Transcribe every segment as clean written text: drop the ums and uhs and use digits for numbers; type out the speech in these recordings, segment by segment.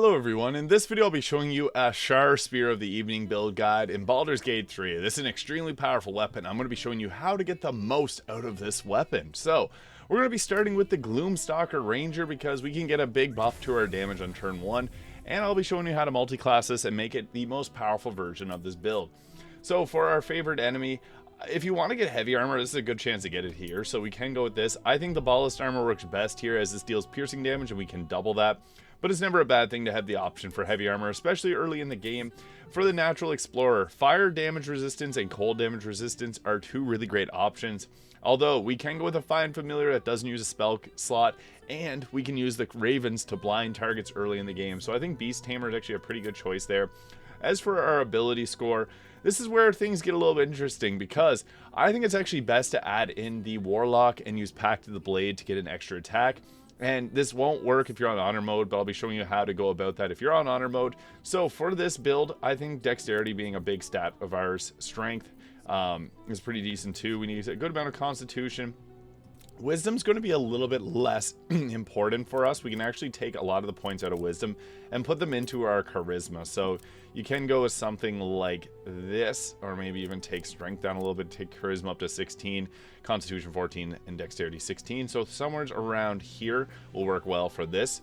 Hello everyone, in this video I'll be showing you a Shar Spear of the Evening build guide in Baldur's Gate 3. This is an extremely powerful weapon. I'm going to be showing you how to get the most out of this weapon. So, we're going to be starting with the Gloomstalker Ranger because we can get a big buff to our damage on turn 1, and I'll be showing you how to multi-class this and make it the most powerful version of this build. So for our favorite enemy, if you want to get heavy armor, this is a good chance to get it here, so we can go with this. I think the ballast armor works best here as this deals piercing damage and we can double that. But it's never a bad thing to have the option for heavy armor, especially early in the game. For the Natural Explorer, fire damage resistance and cold damage resistance are two really great options. Although, we can go with a Fine Familiar that doesn't use a spell slot, and we can use the Ravens to blind targets early in the game. So I think Beast Tamer is actually a pretty good choice there. As for our ability score, this is where things get a little bit interesting because I think it's actually best to add in the Warlock and use Pact of the Blade to get an extra attack. And this won't work if you're on honor mode, but I'll be showing you how to go about that if you're on honor mode. So for this build, I think dexterity being a big stat of ours, strength is pretty decent too. We need a good amount of constitution. Wisdom's going to be a little bit less important for us. We can actually take a lot of the points out of wisdom and put them into our charisma. So you can go with something like this, or maybe even take strength down a little bit, take charisma up to 16, constitution 14, and dexterity 16. So somewhere around here will work well for this.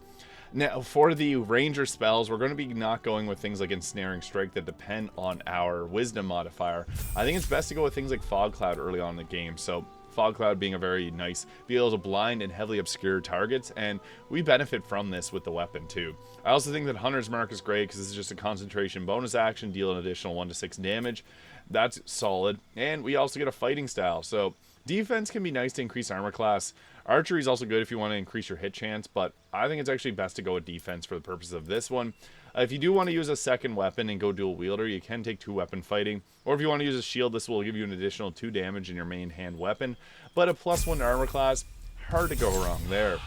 Now, for the ranger spells, we're going to be not going with things like ensnaring strike that depend on our wisdom modifier. I think it's best to go with things like fog cloud early on in the game. So Fog Cloud being a very nice, be able to blind and heavily obscure targets, and we benefit from this with the weapon too. I also think that Hunter's Mark is great because this is just a concentration bonus action, deal an additional 1 to 6 damage. That's solid, and we also get a fighting style. So defense can be nice to increase armor class. Archery is also good if you want to increase your hit chance, but I think it's actually best to go with defense for the purpose of this one. If you do want to use a second weapon and go dual wielder, you can take 2 weapon fighting. Or if you want to use a shield, this will give you an additional 2 damage in your main hand weapon. But a +1 to armor class, hard to go wrong there.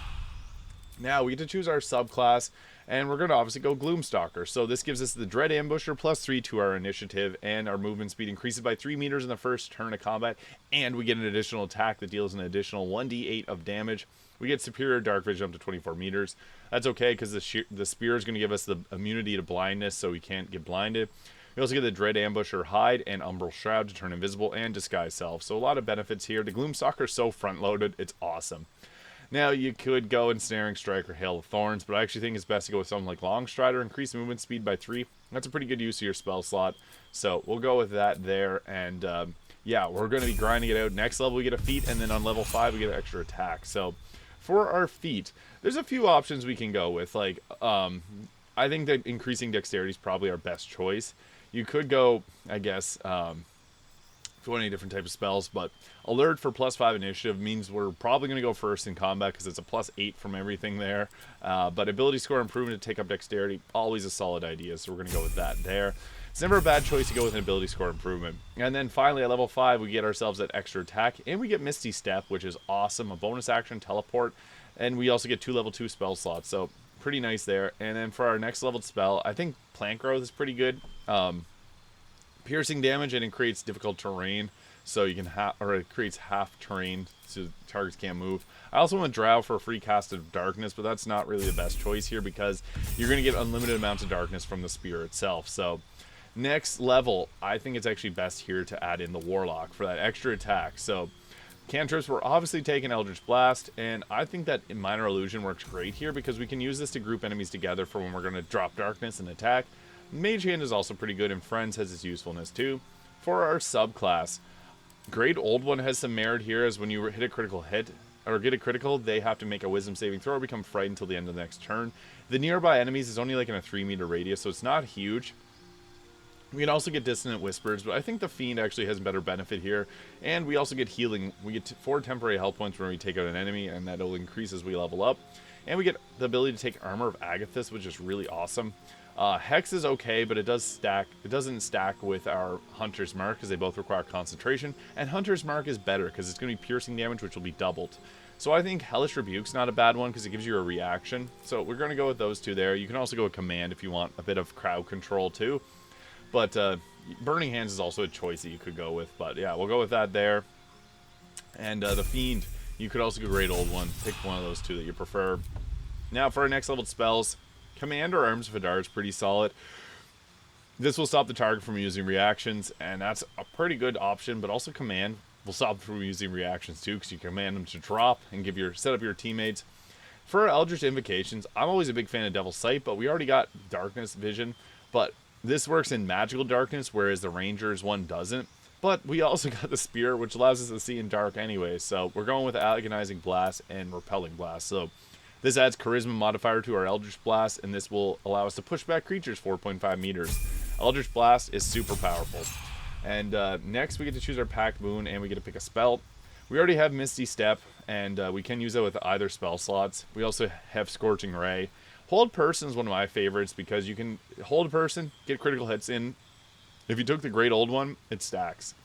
Now we get to choose our subclass, and we're going to obviously go Gloomstalker. So this gives us the Dread Ambusher +3 to our initiative, and our movement speed increases by 3 meters in the first turn of combat, and we get an additional attack that deals an additional 1d8 of damage. We get superior dark vision up to 24 meters. That's okay because the spear is going to give us the immunity to blindness, so we can't get blinded. We also get the Dread Ambusher Hide and Umbral Shroud to turn invisible and disguise self. So a lot of benefits here. The Gloomstalker is so front-loaded, it's awesome. Now you could go Ensnaring Strike or Hail of Thorns, but I actually think it's best to go with something like Long Strider, increase movement speed by 3. That's a pretty good use of your spell slot. So we'll go with that there, and yeah, we're going to be grinding it out. Next level we get a feat, and then on level 5 we get an extra attack. So for our feat, there's a few options we can go with. Like, I think that increasing dexterity is probably our best choice. You could go, I guess, if you want any different type of spells, but Alert for +5 initiative means we're probably going to go first in combat because it's a +8 from everything there. But ability score improvement to take up dexterity, always a solid idea, so we're going to go with that there. It's never a bad choice to go with an ability score improvement. And then finally at level 5 we get ourselves that extra attack, and we get Misty Step, which is awesome, a bonus action teleport, and we also get 2 level 2 spell slots, so pretty nice there. And then for our next leveled spell, I think Plant Growth is pretty good. Piercing damage, and it creates difficult terrain, so you can it creates half terrain so targets can't move. I also want Drow for a free cast of darkness, but that's not really the best choice here because you're going to get unlimited amounts of darkness from the spear itself. So next level, I think it's actually best here to add in the Warlock for that extra attack. So cantrips, we're obviously taking Eldritch Blast, and I think that Minor Illusion works great here because we can use this to group enemies together for when we're going to drop darkness and attack. Mage Hand is also pretty good, and Friends has its usefulness too. For our subclass, Great Old One has some merit here, as when you hit a critical hit, or get a critical, they have to make a wisdom saving throw or become frightened until the end of the next turn. The nearby enemies is only like in a 3-meter radius, so it's not huge. We can also get Dissonant Whispers, but I think the Fiend actually has better benefit here. And we also get healing. We get 4 temporary health points when we take out an enemy, and that'll increase as we level up. And we get the ability to take Armor of Agathis, which is really awesome. Hex is okay, but it doesn't stack with our Hunter's Mark because they both require concentration. And Hunter's Mark is better because it's going to be piercing damage, which will be doubled. So I think Hellish Rebuke's not a bad one because it gives you a reaction. So we're going to go with those 2 there. You can also go with Command if you want a bit of crowd control too. But Burning Hands is also a choice that you could go with. But yeah, we'll go with that there. And the Fiend, you could also go Great Old One. Pick one of those 2 that you prefer. Now for our next level spells, Command or Arms of Hadar is pretty solid. This will stop the target from using reactions, and that's a pretty good option, but also Command will stop them from using reactions too, because you command them to drop and set up your teammates. For Eldritch Invocations, I'm always a big fan of Devil's Sight, but we already got Darkness Vision, but this works in magical darkness, whereas the Ranger's one doesn't. But we also got the Spear, which allows us to see in dark anyway, so we're going with Agonizing Blast and Repelling Blast. So this adds Charisma modifier to our Eldritch Blast, and this will allow us to push back creatures 4.5 meters. Eldritch Blast is super powerful. And next we get to choose our Pact Boon, and we get to pick a spell. We already have Misty Step, and we can use it with either spell slots. We also have Scorching Ray. Hold Person is one of my favorites because you can hold a person, get critical hits in. If you took the Great Old One, it stacks.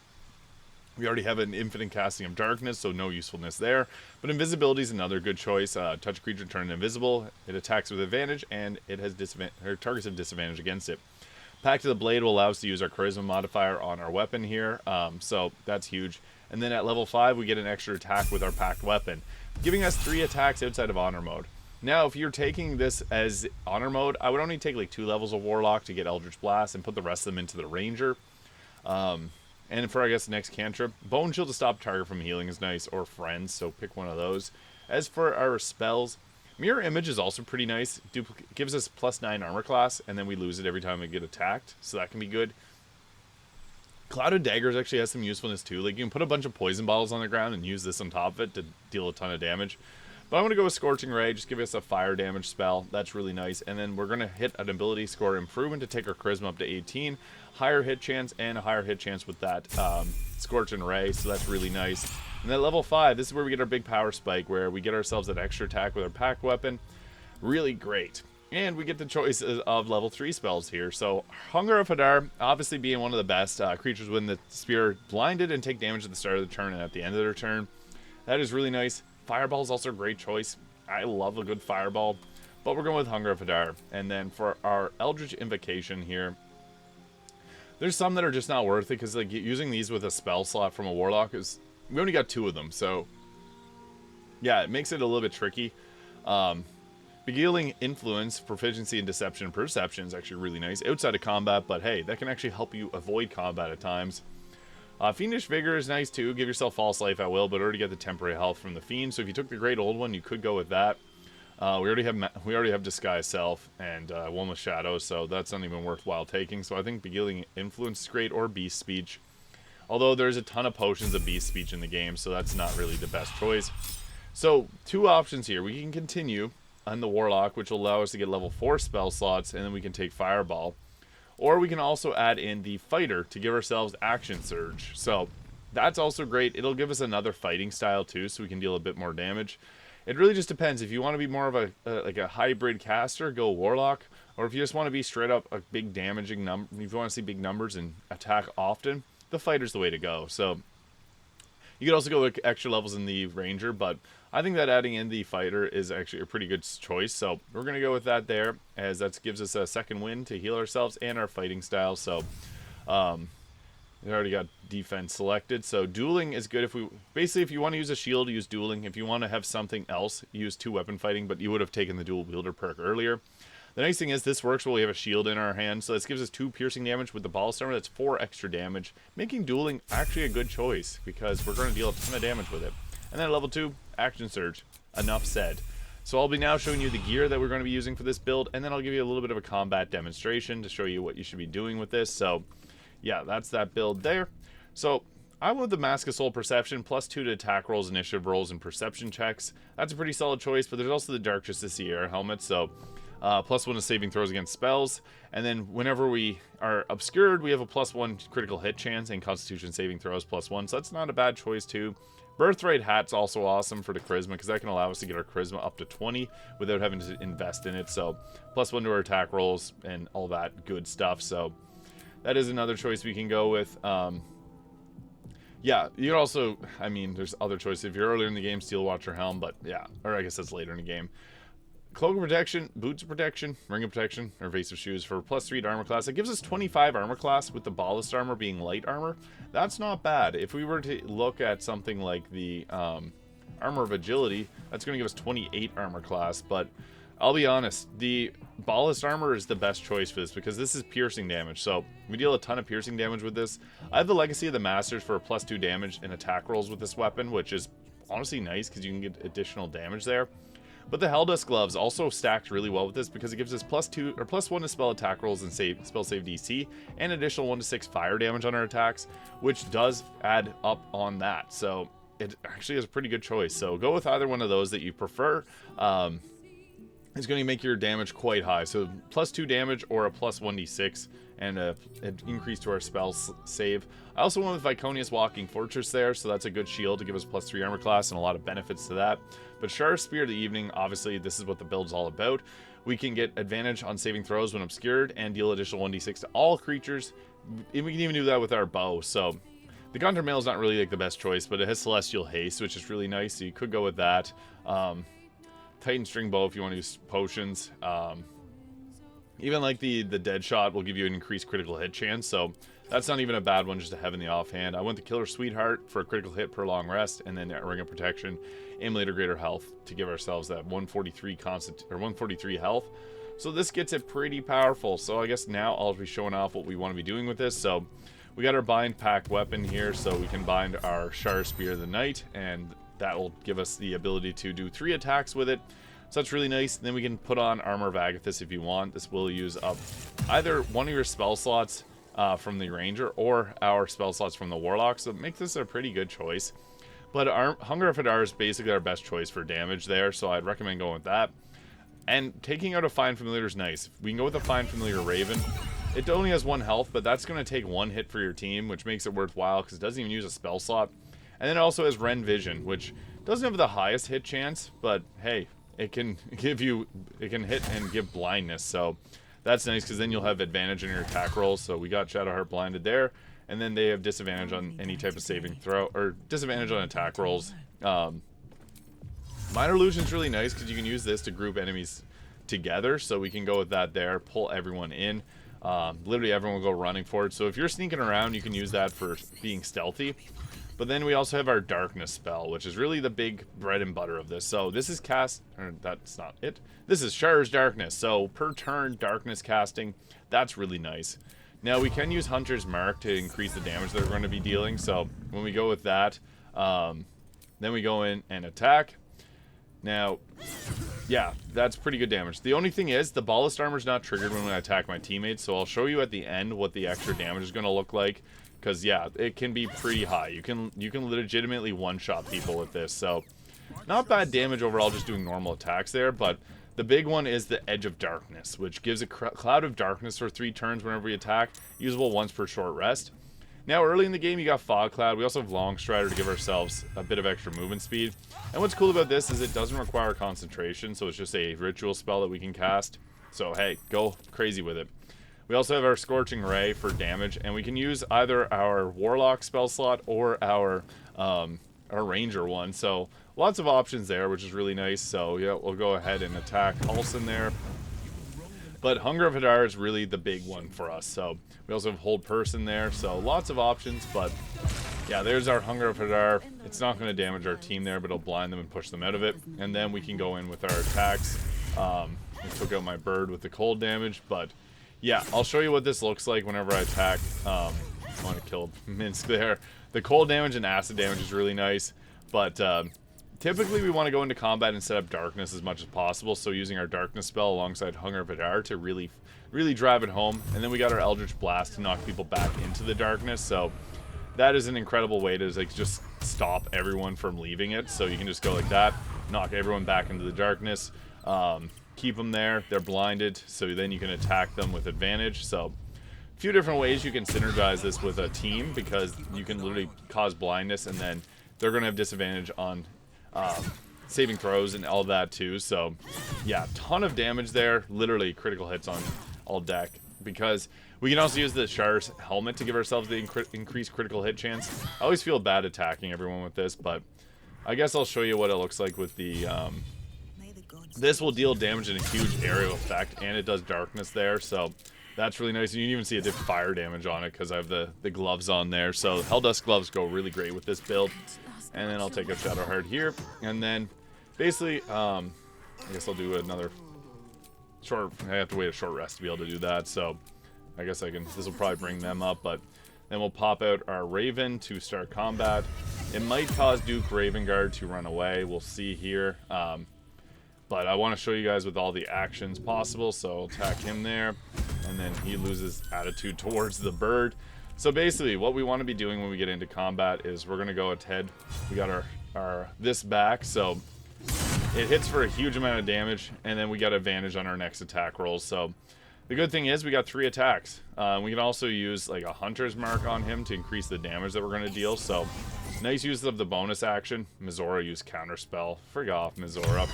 We already have an Infinite Casting of Darkness, so no usefulness there. But Invisibility is another good choice. Touch a creature, turn invisible. It attacks with advantage, and it has targets have disadvantage against it. Pact of the Blade will allow us to use our Charisma modifier on our weapon here, so that's huge. And then at level 5, we get an extra attack with our Pact weapon, giving us 3 attacks outside of Honor mode. Now, if you're taking this as Honor mode, I would only take like 2 levels of Warlock to get Eldritch Blast and put the rest of them into the Ranger. And for, I guess, the next cantrip, Bone Shield to stop target from healing is nice, or Friends, so pick one of those. As for our spells, Mirror Image is also pretty nice. Gives us +9 armor class, and then we lose it every time we get attacked, so that can be good. Clouded Daggers actually has some usefulness too. Like, you can put a bunch of poison bottles on the ground and use this on top of it to deal a ton of damage. But I'm going to go with Scorching Ray, just give us a fire damage spell. That's really nice. And then we're going to hit an ability score improvement to take our Charisma up to 18. Higher hit chance and a higher hit chance with that Scorching Ray, so that's really nice. And then level 5, this is where we get our big power spike, where we get ourselves that extra attack with our Pact weapon. Really great. And we get the choice of level 3 spells here. So Hunger of Hadar, obviously being one of the best. Creatures win the spear blinded and take damage at the start of the turn and at the end of their turn. That is really nice. Fireball is also a great choice. I love a good fireball, but we're going with Hunger of Hadar. And then for our Eldritch Invocation here, there's some that are just not worth it, because like using these with a spell slot from a Warlock is, we only got 2 of them, so yeah, it makes it a little bit tricky. Beguiling Influence, Proficiency in Deception and Perception is actually really nice outside of combat, but hey, that can actually help you avoid combat at times. Fiendish Vigor is nice too. Give yourself false life at will, but already get the temporary health from the Fiend. So if you took the Great Old One, you could go with that. We already have Disguise Self and one with Shadows, so that's not even worthwhile taking. So I think Beguiling Influence is great, or Beast Speech. Although there's a ton of potions of Beast Speech in the game, so that's not really the best choice. So 2 options here. We can continue on the Warlock, which will allow us to get level 4 spell slots, and then we can take Fireball. Or we can also add in the Fighter to give ourselves Action Surge. So that's also great. It'll give us another fighting style too, so we can deal a bit more damage. It really just depends. If you want to be more of a hybrid caster, go Warlock. Or if you just want to be straight up a big damaging number, if you want to see big numbers and attack often, the Fighter's the way to go. So you could also go with extra levels in the Ranger, but I think that adding in the Fighter is actually a pretty good choice. So we're going to go with that there, as that gives us a second win to heal ourselves and our fighting style. So we already got defense selected. So dueling is good if you want to use a shield, use dueling. If you want to have something else, use 2 weapon fighting, but you would have taken the dual wielder perk earlier. The nice thing is this works when we have a shield in our hand, so this gives us 2 piercing damage with the ball stormer. That's 4 extra damage, making dueling actually a good choice because we're going to deal a ton of damage with it. And then level 2, Action Surge. Enough said. So I'll be now showing you the gear that we're going to be using for this build, and then I'll give you a little bit of a combat demonstration to show you what you should be doing with this. So yeah, that's that build there. So I went with the Mask of Soul Perception, +2 to attack rolls, initiative rolls, and perception checks. That's a pretty solid choice, but there's also the Dark Justiciar helmet, so +1 to saving throws against spells. And then whenever we are obscured, we have a +1 critical hit chance and Constitution saving throws +1, so that's not a bad choice too. Birthright Hat's also awesome for the Charisma, because that can allow us to get our Charisma up to 20 without having to invest in it. So +1 to our attack rolls and all that good stuff. So that is another choice we can go with. Yeah, you can also, I mean, there's other choices. If you're earlier in the game, Steel Watcher Helm, but yeah, or I guess that's later in the game. Cloak of Protection, Boots of Protection, Ring of Protection, or Evasive Shoes for +3 to armor class. It gives us 25 armor class, with the Ballast armor being light armor. That's not bad. If we were to look at something like the Armor of Agility, that's going to give us 28 armor class, but I'll be honest, the ballast armor is the best choice for this because this is piercing damage. So we deal a ton of piercing damage with this. I have the Legacy of the Masters for a +2 damage and attack rolls with this weapon, which is honestly nice because you can get additional damage there. But the Helldust gloves also stacked really well with this because it gives us +2 or +1 to spell attack rolls and spell save DC, and additional 1 to 6 fire damage on our attacks, which does add up on that. So it actually is a pretty good choice. So go with either one of those that you prefer. It's going to make your damage quite high. So +2 damage or a +1d6 and an increase to our spell save. I also went with Viconia's Walking Fortress there, so that's a good shield to give us +3 armor class and a lot of benefits to that. But Shar Spear of the Evening, obviously this is what the build's all about. We can get advantage on saving throws when obscured and deal additional 1d6 to all creatures. And we can even do that with our bow. So the Gunter Mail is not really like the best choice, but it has Celestial Haste, which is really nice, so you could go with that. Titan String Bow if you want to use potions. Even like the Dead Shot will give you an increased critical hit chance, so that's not even a bad one just to have in the offhand. I went the Killer Sweetheart for a critical hit per long rest, and then Ring of Protection, Emulator Greater Health to give ourselves that 143 constant or 143 health. So this gets it pretty powerful. So I guess now I'll be showing off what we want to be doing with this. So we got our bind pack weapon here, so we can bind our Shar Spear of the Night, and that will give us the ability to do 3 attacks with it. So that's really nice. Then we can put on Armor of Agathis if you want. This will use up either one of your spell slots from the Ranger or our spell slots from the Warlock. So it makes this a pretty good choice. But Hunger of Hadar is basically our best choice for damage there. So I'd recommend going with that. And taking out a Find Familiar is nice. We can go with a Find Familiar Raven. It only has 1 health, but that's going to take 1 hit for your team, which makes it worthwhile because it doesn't even use a spell slot. And then it also has Ren Vision, which doesn't have the highest hit chance, but hey, it can hit and give blindness, so that's nice because then you'll have advantage in your attack rolls. So we got Shadowheart blinded there, and then they have disadvantage on any type of saving throw, or disadvantage on attack rolls. Minor Illusion is really nice because you can use this to group enemies together, so we can go with that there, pull everyone in. Literally everyone will go running for it, so if you're sneaking around, you can use that for being stealthy. But then we also have our Darkness spell, which is really the big bread and butter of this. So this is that's not it. This is Shar's Darkness. So per turn, Darkness casting, that's really nice. Now we can use Hunter's Mark to increase the damage that we're going to be dealing. So when we go with that, then we go in and attack. Now, yeah, that's pretty good damage. The only thing is, the Ballast Armor is not triggered when I attack my teammates. So I'll show you at the end what the extra damage is going to look like. Because, yeah, it can be pretty high. You can legitimately one-shot people with this. So, not bad damage overall just doing normal attacks there. But the big one is the Edge of Darkness, which gives a Cloud of Darkness for 3 turns whenever we attack. Usable once per short rest. Now, early in the game, you got Fog Cloud. We also have Long Strider to give ourselves a bit of extra movement speed. And what's cool about this is it doesn't require concentration. So, it's just a ritual spell that we can cast. So, hey, go crazy with it. We also have our Scorching Ray for damage, and we can use either our Warlock spell slot or our Ranger one. So lots of options there, which is really nice. So yeah, we'll go ahead and attack Halsin there. But Hunger of Hadar is really the big one for us. So we also have Hold Person there. So lots of options, but yeah, there's our Hunger of Hadar. It's not going to damage our team there, but it'll blind them and push them out of it. And then we can go in with our attacks. I took out my bird with the cold damage, but yeah, I'll show you what this looks like whenever I attack. I want to kill Minsk there. The cold damage and acid damage is really nice, but typically we want to go into combat and set up Darkness as much as possible, so using our Darkness spell alongside Hunger of Hadar to really drive it home. And then we got our Eldritch Blast to knock people back into the Darkness, so that is an incredible way to like just stop everyone from leaving it. So you can just go like that, knock everyone back into the Darkness, keep them there, they're blinded, so then you can attack them with advantage. So a few different ways you can synergize this with a team, because you can literally cause blindness and then they're going to have disadvantage on saving throws and all that too. So yeah, ton of damage there, literally critical hits on all deck, because we can also use the Shar's helmet to give ourselves the increased critical hit chance. I always feel bad attacking everyone with this, but I guess I'll show you what it looks like with the this will deal damage in a huge aerial effect, and it does Darkness there, so that's really nice. And you can even see it did fire damage on it because I have the gloves on there. So Helldust gloves go really great with this build. And then I'll take a Shadowheart here, and then basically I guess I'll do another I have to wait a short rest to be able to do that, so I guess this will probably bring them up, but then we'll pop out our Raven to start combat. It might cause Duke Ravengard to run away. We'll see here. But I want to show you guys with all the actions possible, so I'll attack him there, and then he loses attitude towards the bird. So basically, what we want to be doing when we get into combat is we're going to go ahead. We got our this back, so it hits for a huge amount of damage, and then we got advantage on our next attack rolls. So the good thing is we got 3 attacks. We can also use like a hunter's mark on him to increase the damage that we're going to deal. So nice use of the bonus action. Mizora used counterspell. Frig off, Mizora.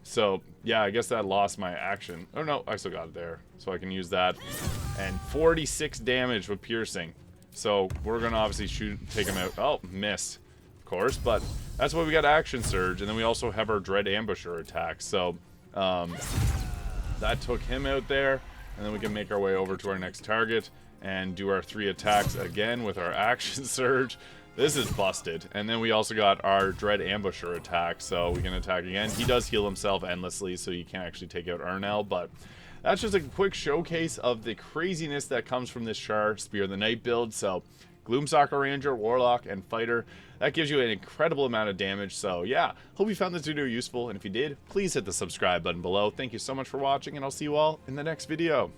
So yeah, I guess that lost my action. Oh no, I still got it there, so I can use that. And 46 damage with piercing. So we're gonna obviously take him out. Oh, missed, of course, but that's why we got action surge, and then we also have our dread ambusher attack. So that took him out there, and then we can make our way over to our next target and do our 3 attacks again with our action surge. This is busted. And then we also got our Dread Ambusher attack, so we can attack again. He does heal himself endlessly, so you can't actually take out Ernell, but that's just a quick showcase of the craziness that comes from this Shar Spear of the Night build. So Gloomstalker Ranger, Warlock, and Fighter, that gives you an incredible amount of damage. So yeah, hope you found this video useful, and if you did, please hit the subscribe button below. Thank you so much for watching, and I'll see you all in the next video.